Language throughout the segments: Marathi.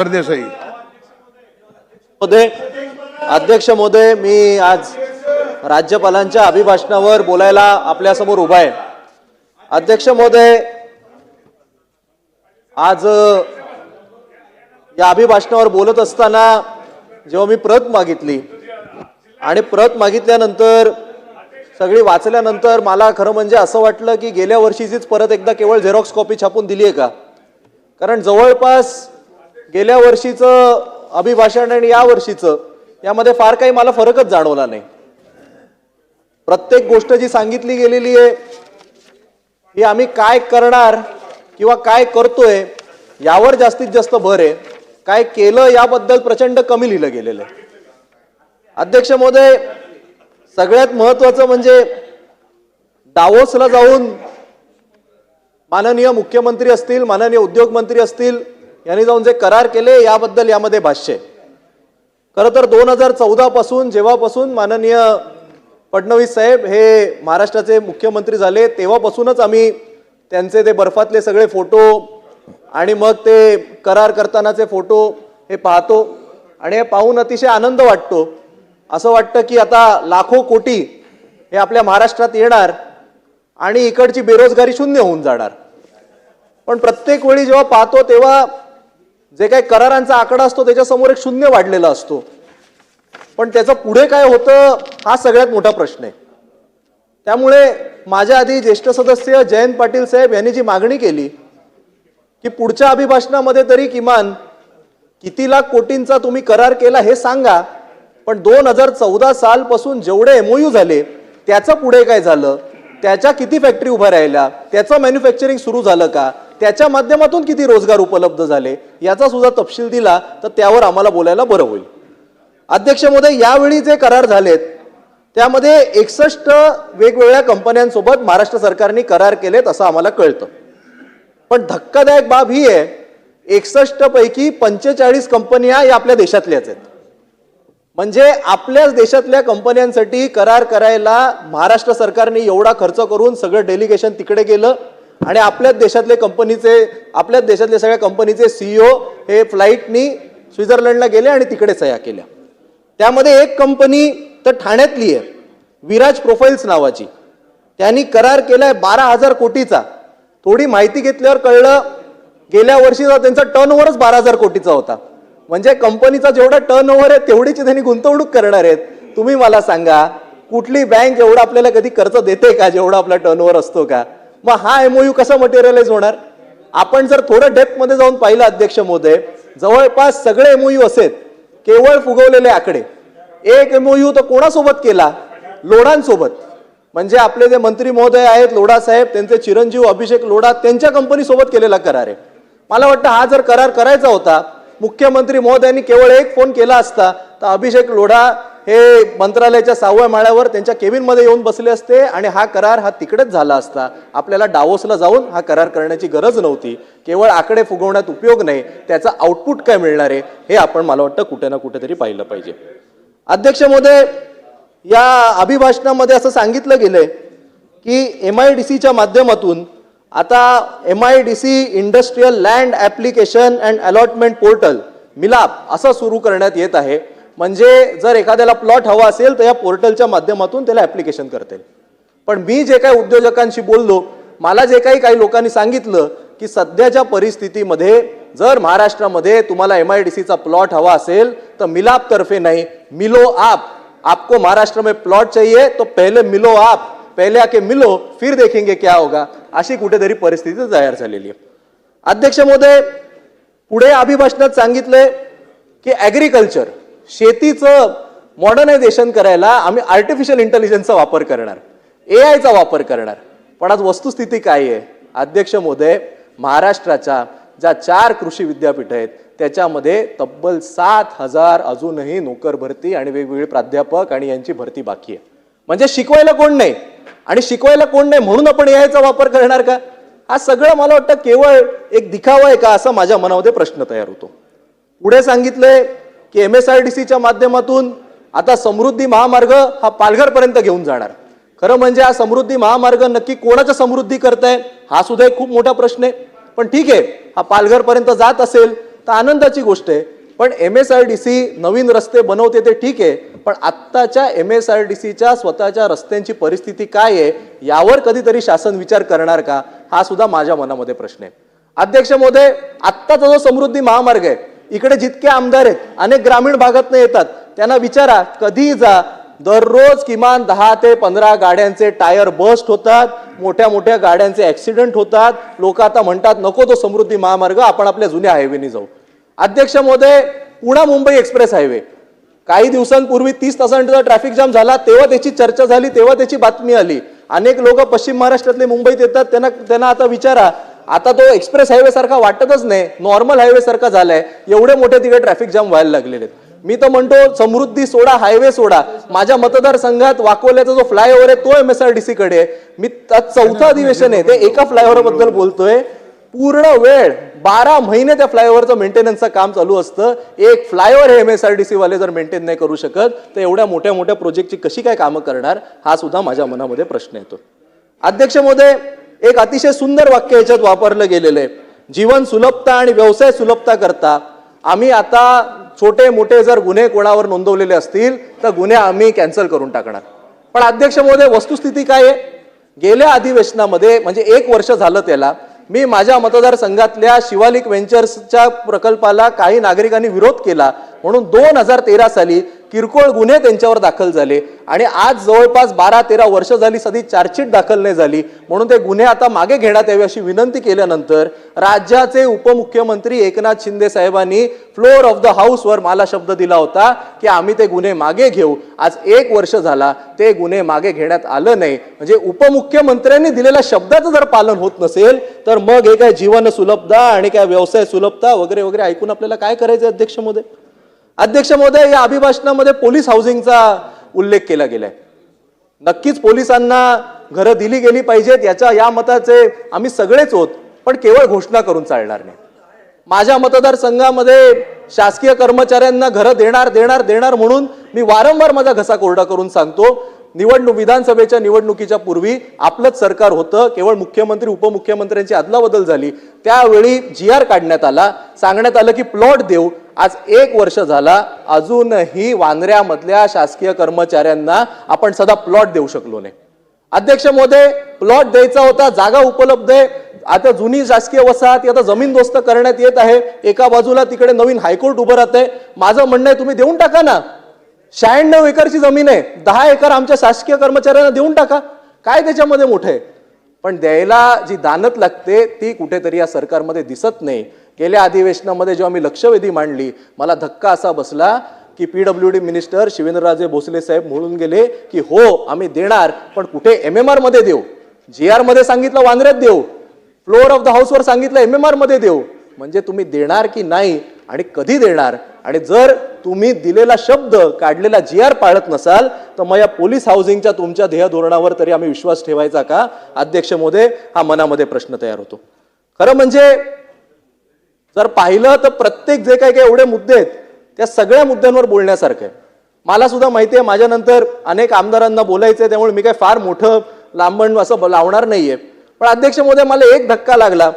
सरदेसाई अध्यक्ष महोदय, मी आज राज्यपालांच्या अभिभाषणावर बोलायला आपल्या समोर उभा आहे. अध्यक्ष महोदय, आज या अभिभाषणावर बोलत असताना जेव्हा मी प्रत मागितली आणि प्रत मागितल्यानंतर सगळी वाचल्यानंतर मला खरं म्हणजे असं वाटलं की गेल्या वर्षीचीच परत एकदा केवळ झेरॉक्स कॉपी छापून दिली आहे का. कारण जवळपास गेल्या वर्षीचं अभिभाषण आणि या वर्षीचं यामध्ये फार काही मला फरकच जाणवला नाही. प्रत्येक गोष्ट जी सांगितली गेलेली आहे ही आम्ही काय करणार किंवा काय करतोय यावर जास्तीत जास्त भर आहे. काय केलं याबद्दल प्रचंड कमी लिहिलं गेलेलं आहे. अध्यक्ष महोदय, सगळ्यात महत्त्वाचं म्हणजे दावोसला जाऊन माननीय मुख्यमंत्री असतील, माननीय उद्योग मंत्री असतील यांनी जाऊन जे करार केले याबद्दल यामध्ये भाष्य आहे. खरं तर 2014 पासून जेव्हापासून माननीय फडणवीस साहेब हे महाराष्ट्राचे मुख्यमंत्री झाले तेव्हापासूनच आम्ही त्यांचे ते बर्फातले सगळे फोटो आणि मग ते करार करतानाचे फोटो हे पाहतो आणि हे पाहून अतिशय आनंद वाटतो. असं वाटतं की आता लाखो कोटी हे आपल्या महाराष्ट्रात येणार आणि इकडची बेरोजगारी शून्य होऊन जाणार. पण प्रत्येक वेळी जेव्हा पाहतो तेव्हा जे काही करारांचा आकडा असतो त्याच्यासमोर एक शून्य वाढलेला असतो. पण त्याचं पुढे काय होतं हा सगळ्यात मोठा प्रश्न आहे. त्यामुळे माझ्या आधी ज्येष्ठ सदस्य जयंत पाटील साहेब यांनी जी मागणी केली की पुढच्या अभिभाषणामध्ये तरी किमान किती लाख कोटींचा तुम्ही करार केला हे सांगा, पण 2014 सालपासून जेवढे MOU झाले त्याचं पुढे काय झालं, त्याच्या किती फॅक्टरी उभ्या राहिल्या, त्याचं मॅन्युफॅक्चरिंग सुरू झालं का, त्याच्या माध्यमातून किती रोजगार उपलब्ध झाले याचा सुद्धा तपशील दिला तर त्यावर आम्हाला बोलायला बरं होईल. अध्यक्ष महोदय, यावेळी जे करार झालेत त्यामध्ये 61 वेगवेगळ्या कंपन्यांसोबत महाराष्ट्र सरकारने करार केलेत असं आम्हाला कळतं. पण धक्कादायक बाब ही आहे 61 पैकी 45 कंपन्या या आपल्या देशातल्याच आहेत. म्हणजे आपल्याच देशातल्या कंपन्यांसाठी करार करायला महाराष्ट्र सरकारने एवढा खर्च करून सगळं डेलिगेशन तिकडे गेलं आणि आपल्याच देशातल्या सगळ्या कंपनीचे CEO हे फ्लाईटनी स्वित्झर्लंडला गेले आणि तिकडे सह्या केल्या. त्यामध्ये एक कंपनी तर ठाण्यातली आहे, विराज प्रोफाइल्स नावाची. त्यांनी करार केलाय 12,000 कोटीचा. थोडी माहिती घेतल्यावर कळलं गेल्या वर्षीचा त्यांचा टर्नओव्हरच 12,000 कोटीचा होता. म्हणजे कंपनीचा जेवढा टर्नओव्हर आहे तेवढीची त्यांनी गुंतवणूक करणार आहेत. तुम्ही मला सांगा कुठली बँक एवढा आपल्याला कधी कर्ज देते का जेवढा आपला टर्नओव्हर असतो का. मग हा MOU कसा मटेरियलाइज होणार. आपण जर थोडं डेप्थमध्ये जाऊन पाहिलं अध्यक्ष महोदय, जवळपास सगळे MOU असेल केवळ फुगवलेले आकडे. एक MOU तर कोणासोबत केला, लोढांसोबत. म्हणजे आपले जे मंत्री महोदय आहेत लोढा साहेब, त्यांचे चिरंजीव अभिषेक लोढा त्यांच्या कंपनीसोबत केलेला करार आहे. मला वाटतं हा जर करार करायचा होता मुख्यमंत्री महोदयांनी केवळ एक फोन केला असता तर अभिषेक लोढा हे मंत्रालयाच्या 6व्या माळ्यावर त्यांच्या केबिनमध्ये येऊन बसले असते आणि हा करार हा तिकडेच झाला असता. आपल्याला डावोसला जाऊन हा करार करण्याची गरज नव्हती. केवळ आकडे फुगवण्यात उपयोग नाही, त्याचा आउटपुट काय मिळणार आहे हे आपण मला वाटतं कुठे ना कुठेतरी पाहिलं पाहिजे. अध्यक्ष महोदय, या अभिभाषणामध्ये असं सांगितलं गेलंय की MIDCच्या माध्यमातून आता MIDC industrial land application and allotment portal मिलाप असं सुरू करण्यात येत आहे. म्हणजे जर एखाद्याला प्लॉट हवा असेल तर या पोर्टलच्या माध्यमातून त्याला ऍप्लिकेशन करता येईल. पण मी जे काही उद्योजकांशी बोललो, मला जे काही लोकांनी सांगितलं की सध्याच्या परिस्थितीमध्ये जर महाराष्ट्रामध्ये तुम्हाला MIDCचा प्लॉट हवा असेल तर मिलाप तर्फे नाही, मिलो आप. आपको महाराष्ट्र में प्लॉट चाहिए तो पहले मिलो आप, पहले आके मिलो फिर देखेंगे क्या होगा. अशी कुठेतरी परिस्थिती तयार झालेली आहे. अध्यक्ष महोदय, पुढे अभिभाषणात सांगितलंय की ऍग्रिकल्चर शेतीचं मॉडर्नायझेशन करायला आम्ही आर्टिफिशियल इंटेलिजन्सचा वापर करणार, AIचा वापर करणार. पण आज वस्तुस्थिती काय आहे अध्यक्ष महोदय, महाराष्ट्राच्या ज्या 4 कृषी विद्यापीठ आहेत त्याच्यामध्ये तब्बल 7,000 अजूनही नोकर भरती आणि वेगवेगळे प्राध्यापक आणि यांची भरती बाकी आहे. म्हणजे शिकवायला कोण नाही आणि शिकवायला कोण नाही म्हणून आपण AIचा वापर करणार का. हा सगळं मला वाटतं केवळ एक दिखावा आहे का असा माझ्या मनामध्ये प्रश्न तयार होतो. पुढे सांगितलंय की MSRDCच्या माध्यमातून आता समृद्धी महामार्ग हा पालघरपर्यंत घेऊन जाणार. खरं म्हणजे हा समृद्धी महामार्ग नक्की कोणाच्या समृद्धी करताय हा सुद्धा एक खूप मोठा प्रश्न आहे. पण ठीक आहे, हा पालघरपर्यंत जात असेल तर आनंदाची गोष्ट आहे. पण MSRDC नवीन रस्ते बनवते ते ठीक आहे, पण आत्ताच्या MSRDCच्या स्वतःच्या रस्त्यांची परिस्थिती काय आहे यावर कधीतरी शासन विचार करणार का, हा सुद्धा माझ्या मनामध्ये प्रश्न आहे. अध्यक्ष महोदय, आत्ताचा जो समृद्धी महामार्ग आहे, इकडे जितके आमदार आहेत अनेक ग्रामीण भागातून येतात, त्यांना विचारा कधी जा, दररोज किमान 10 ते 15 गाड्यांचे टायर बस्ट होतात, मोठ्या मोठ्या गाड्यांचे ऍक्सिडेंट होतात. लोक आता म्हणतात नको तो समृद्धी महामार्ग, आपण आपल्या जुन्या हायवेने जाऊ. अध्यक्ष महोदय, पुणे मुंबई एक्सप्रेस हायवे काही दिवसांपूर्वी 30 तासांचा ट्रॅफिक जाम झाला, तेव्हा त्याची चर्चा झाली, तेव्हा त्याची बातमी आली. अनेक लोक पश्चिम महाराष्ट्रातले मुंबईत येतात, त्यांना आता विचारा, आता तो एक्सप्रेस हायवे सारखा वाटतच नाही, नॉर्मल हायवे सारखा झालाय. एवढे मोठे तिकडे ट्रॅफिक जाम व्हायला लागलेले आहेत. मी तर म्हणतो समृद्धी सोडा, हायवे सोडा. माझ्या मतदारसंघात वाकोल्याचा जो फ्लायओव्हर आहे तो MSRDC कडे आहे. मी चौथं अधिवेशन आहे ते एका फ्लायओव्हर बद्दल बोलतोय. पूर्ण वेळ 12 महिने त्या फ्लायओव्हरचं मेंटेनन्सचं काम चालू असतं. एक फ्लायओव्हर हे MSRDC वाले जर मेंटेन नाही करू शकत तर एवढ्या मोठ्या मोठ्या प्रोजेक्टची कशी काय कामं करणार, हा सुद्धा माझ्या मनामध्ये प्रश्न येतो. अध्यक्ष महोदय, एक अतिशय सुंदर वाक्य याच्यात वापरलं गेलेलं आहे, जीवन सुलभता आणि व्यवसाय सुलभता करता आम्ही आता छोटे मोठे जर गुन्हे कोणावर नोंदवलेले असतील तर गुन्हे आम्ही कॅन्सल करून टाकणार. पण अध्यक्ष महोदय, वस्तुस्थिती काय आहे? गेल्या अधिवेशनामध्ये म्हणजे 1 वर्ष झालं त्याला, मी माझ्या मतदारसंघातल्या शिवालिक व्हेंचर्सच्या प्रकल्पाला काही नागरिकांनी विरोध केला म्हणून 2013 साली किरकोळ गुन्हे त्यांच्यावर दाखल झाले आणि आज जवळपास 12-13 वर्ष झाली सध्या चार्जशीट दाखल नाही झाली, म्हणून ते गुन्हे आता मागे घेण्यात यावे अशी विनंती केल्यानंतर राज्याचे उपमुख्यमंत्री एकनाथ शिंदे साहेबांनी फ्लोअर ऑफ द हाऊस वर मला शब्द दिला होता की आम्ही ते गुन्हे मागे घेऊ. आज 1 वर्ष झाला ते गुन्हे मागे घेण्यात आलं नाही. म्हणजे उपमुख्यमंत्र्यांनी दिलेल्या शब्दाचं जर पालन होत नसेल तर मग हे काय जीवन सुलभता आणि काय व्यवसाय सुलभता वगैरे वगैरे ऐकून आपल्याला काय करायचं अध्यक्ष महोदय? अध्यक्ष महोदय, या अभिभाषणामध्ये पोलीस हाऊसिंगचा उल्लेख केला गेलाय. नक्कीच पोलिसांना घरं दिली गेली पाहिजेत, या मताचे आम्ही सगळेच होत, पण केवळ घोषणा करून चालणार नाही. माझ्या मतदारसंघामध्ये शासकीय कर्मचाऱ्यांना घरं देणार देणार देणार म्हणून मी वारंवार माझा घसा कोरडा करून सांगतो. विधानसभेच्या निवडणुकीच्या पूर्वी आपलंच सरकार होतं, केवळ मुख्यमंत्री उपमुख्यमंत्र्यांची अदलाबदल झाली, त्यावेळी GR काढण्यात आला, सांगण्यात आलं की प्लॉट देऊ. आज 1 वर्ष झाला, अजूनही वांद्र्यामधल्या शासकीय कर्मचाऱ्यांना आपण सदा प्लॉट देऊ शकलो नाही. अध्यक्ष महोदय, प्लॉट द्यायचा होता, जागा उपलब्ध आहे, आता जुनी शासकीय वसाहत आता जमीनदोस्त करण्यात येत आहे, एका बाजूला तिकडे नवीन हायकोर्ट उभं राहतंय. माझं म्हणणं आहे तुम्ही देऊन टाका ना, 96 एकरची जमीन आहे, 10 एकर आमच्या शासकीय कर्मचाऱ्यांना देऊन टाका, काय त्याच्यामध्ये मोठं आहे? पण द्यायला जी दानत लागते ती कुठेतरी या सरकारमध्ये दिसत नाही. गेल्या अधिवेशनामध्ये जेव्हा मी लक्षवेधी मांडली, मला धक्का असा बसला की PWD मिनिस्टर शिवेंद्रराजे भोसले साहेब म्हणून गेले की हो आम्ही देणार, पण कुठे MMR मध्ये देऊ, GR मध्ये सांगितलं वांद्र्यात देऊ, फ्लोअर ऑफ द हाऊस वर सांगितलं MMR मध्ये देऊ. म्हणजे तुम्ही देणार की नाही आणि कधी देणार? आणि जर तुम्ही दिलेला शब्द काढलेला GR पाळत नसाल तर मग या पोलीस हाऊसिंगच्या तुमच्या ध्येय धोरणावर तरी आम्ही विश्वास ठेवायचा का? अध्यक्ष महोदय, हा मनामध्ये प्रश्न तयार होतो. खरं म्हणजे जर पाहिलं तर प्रत्येक जे काही एवढे मुद्दे आहेत त्या सगळ्या मुद्द्यांवर बोलण्यासारखं आहे. मला सुद्धा माहिती आहे माझ्यानंतर अनेक आमदारांना बोलायचंय, त्यामुळे मी काय फार मोठं लांबण असं लावणार नाहीये. पण अध्यक्ष महोदय, मला एक धक्का लागला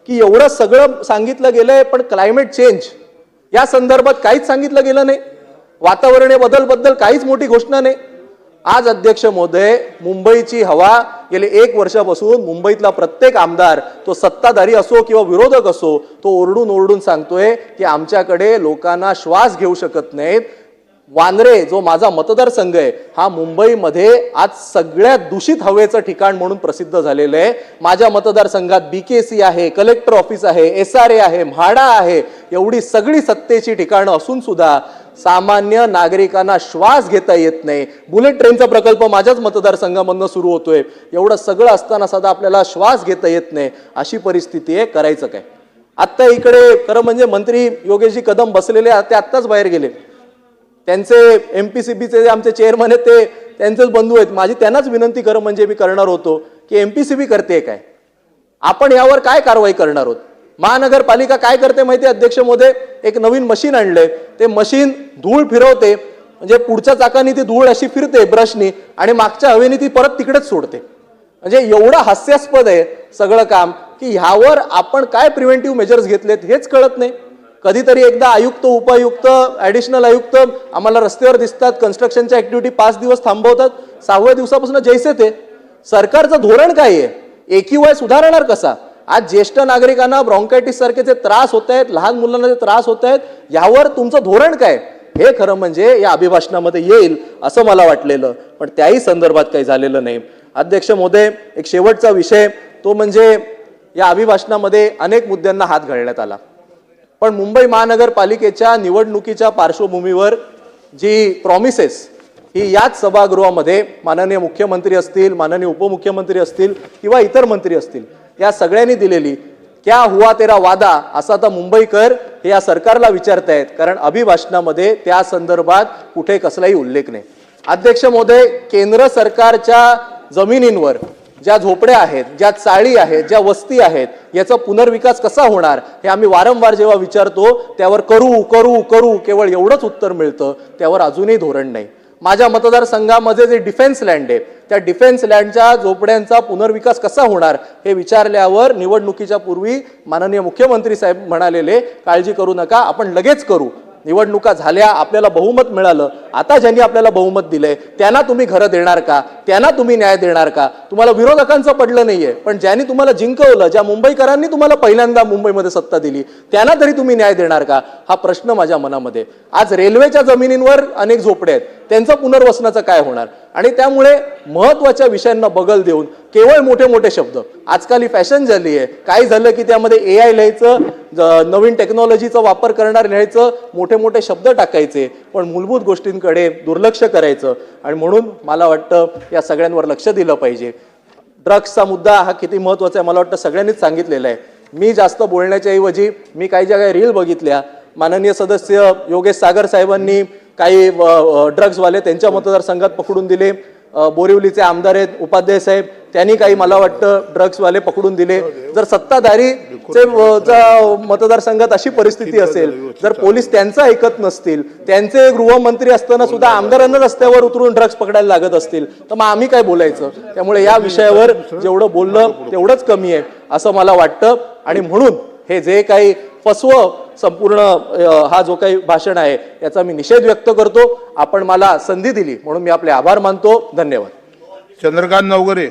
की एवढं सगळं सांगितलं गेलंय पण क्लायमेट चेंज या संदर्भात काहीच सांगितलं गेलं नाही, वातावरणीय बदल बद्दल काहीच मोठी घोषणा नाही. आज अध्यक्ष महोदय, मुंबईची हवा गेले 1 वर्षापासून मुंबईतला प्रत्येक आमदार, तो सत्ताधारी असो किंवा विरोधक असो, तो ओरडून ओरडून सांगतोय की आमच्याकडे लोकांना श्वास घेऊ शकत नाहीत. वांद्रे जो माझा मतदारसंघ आहे हा मुंबईमध्ये आज सगळ्यात दूषित हवेचं ठिकाण म्हणून प्रसिद्ध झालेलं आहे. माझ्या मतदारसंघात BKC आहे, कलेक्टर ऑफिस आहे, SRA आहे, म्हाडा आहे, एवढी सगळी सत्तेची ठिकाणं असून सुद्धा सामान्य नागरिकांना श्वास घेता येत नाही. बुलेट ट्रेनचा प्रकल्प माझ्याच मतदारसंघामधनं सुरू होतोय, एवढं सगळं असताना सुद्धा आपल्याला श्वास घेता येत नाही, अशी परिस्थिती आहे. करायचं काय? आत्ता इकडे खरं म्हणजे मंत्री योगेशजी कदम बसलेले ते आत्ताच बाहेर गेले. त्यांचे MPCBचे जे आमचे चेअरमन आहेत ते त्यांचेच बंधू आहेत. माझी त्यांनाच विनंती खरं म्हणजे मी करणार होतो की MPCB करते काय, आपण यावर काय कारवाई करणार आहोत? महानगरपालिका काय करते माहिती आहे अध्यक्ष महोदय? एक नवीन मशीन आणलंय, ते मशीन धूळ फिरवते, म्हणजे पुढच्या चाकाने ती धूळ अशी फिरते ब्रशनी आणि मागच्या हवेने ती परत तिकडेच सोडते. म्हणजे एवढं हास्यास्पद आहे सगळं काम की ह्यावर आपण काय प्रिव्हेंटिव्ह मेजर्स घेतलेत हेच कळत नाही. कधीतरी एकदा आयुक्त, उपायुक्त, ऍडिशनल आयुक्त आम्हाला रस्त्यावर दिसतात, कन्स्ट्रक्शनच्या ऍक्टिव्हिटी 5 दिवस थांबवतात, 6व्या दिवसापासून जैसे ते. सरकारचं धोरण काय आहे? AQI सुधारणार कसा? आज ज्येष्ठ नागरिकांना ब्रॉन्कायटिस सारखे जे त्रास होत आहेत, लहान मुलांना जे त्रास होत आहेत, यावर तुमचं धोरण काय? हे खरं म्हणजे या अभिभाषणामध्ये येईल असं मला वाटलेलं, पण त्याही संदर्भात काही झालेलं नाही. अध्यक्ष महोदय, एक शेवटचा विषय तो म्हणजे या अभिभाषणामध्ये अनेक मुद्द्यांना हात घालण्यात आला, पण मुंबई महानगरपालिकेच्या निवडणुकीच्या पार्श्वभूमीवर जी प्रॉमिसेस ही याच सभागृहामध्ये माननीय मुख्यमंत्री असतील, माननीय उपमुख्यमंत्री असतील किंवा इतर मंत्री असतील, या सगळ्यांनी दिलेली क्या हुआ तेरा वादा असं आता मुंबईकर हे या सरकारला विचारतायत, कारण अभिभाषणामध्ये त्या संदर्भात कुठे कसलाही उल्लेख नाही. अध्यक्ष महोदय, केंद्र सरकारच्या जमिनींवर ज्या झोपड्या आहेत, ज्या चाळी आहेत, ज्या वस्ती आहेत, याचा पुनर्विकास कसा होणार हे आम्ही वारंवार जेव्हा विचारतो त्यावर करू करू करू केवळ एवढंच उत्तर मिळतं, त्यावर अजूनही धोरण नाही. माझ्या मतदारसंघामध्ये जे डिफेन्स लँड आहे त्या डिफेन्स लँडच्या झोपड्यांचा पुनर्विकास कसा होणार हे विचारल्यावर निवडणुकीच्या पूर्वी माननीय मुख्यमंत्री साहेब म्हणालेले, काळजी करू नका, आपण लगेच करू. निवडणुका झाल्या, आपल्याला बहुमत मिळालं, आता ज्यांनी आपल्याला बहुमत दिलंय त्यांना तुम्ही घरं देणार का? त्यांना तुम्ही न्याय देणार का? तुम्हाला विरोधकांचं पडलं नाहीये, पण ज्यांनी तुम्हाला जिंकवलं, ज्या मुंबईकरांनी तुम्हाला पहिल्यांदा मुंबईमध्ये सत्ता दिली, त्यांना तरी तुम्ही न्याय देणार का? हा प्रश्न माझ्या मनामध्ये. आज रेल्वेच्या जमिनींवर अनेक झोपडे आहेत, त्यांचं पुनर्वसनाचं काय होणार? आणि त्यामुळे महत्वाच्या विषयांना बगल देऊन केवळ मोठे मोठे शब्द, आजकाल ही फॅशन झाली आहे. काय झालं की त्यामध्ये AI लिहायचं, नवीन टेक्नॉलॉजीचा वापर करणार लिहायचं, मोठे मोठे शब्द टाकायचे, पण मूलभूत गोष्टींकडे दुर्लक्ष करायचं. आणि म्हणून मला वाटतं या सगळ्यांवर लक्ष दिलं पाहिजे. ड्रग्सचा मुद्दा हा किती महत्वाचा आहे मला वाटतं सगळ्यांनीच सांगितलेलं आहे. मी जास्त बोलण्याच्या ऐवजी मी काही ज्या काही रील बघितल्या, माननीय सदस्य योगेश सागर साहेबांनी काही ड्रग्सवाले त्यांच्या मतदारसंघात पकडून दिले, बोरिवलीचे आमदार आहेत उपाध्याय साहेब, त्यांनी काही मला वाटतं ड्रग्सवाले पकडून दिले. जर सत्ताधारीचे मतदारसंघात अशी परिस्थिती असेल, जर पोलीस त्यांचं ऐकत नसतील, त्यांचे गृहमंत्री असताना सुद्धा आमदारांना रस्त्यावर उतरून ड्रग्स पकडायला लागत असतील, तर मग आम्ही काय बोलायचं? त्यामुळे या विषयावर जेवढं बोललं तेवढंच कमी आहे असं मला वाटतं. आणि म्हणून हे जे काही फसवं संपूर्ण हा जो काही भाषण आहे याचा मी निषेध व्यक्त करतो. आपण मला संधी दिली म्हणून मी आपले आभार मानतो. धन्यवाद. चंद्रकांत नवघरे.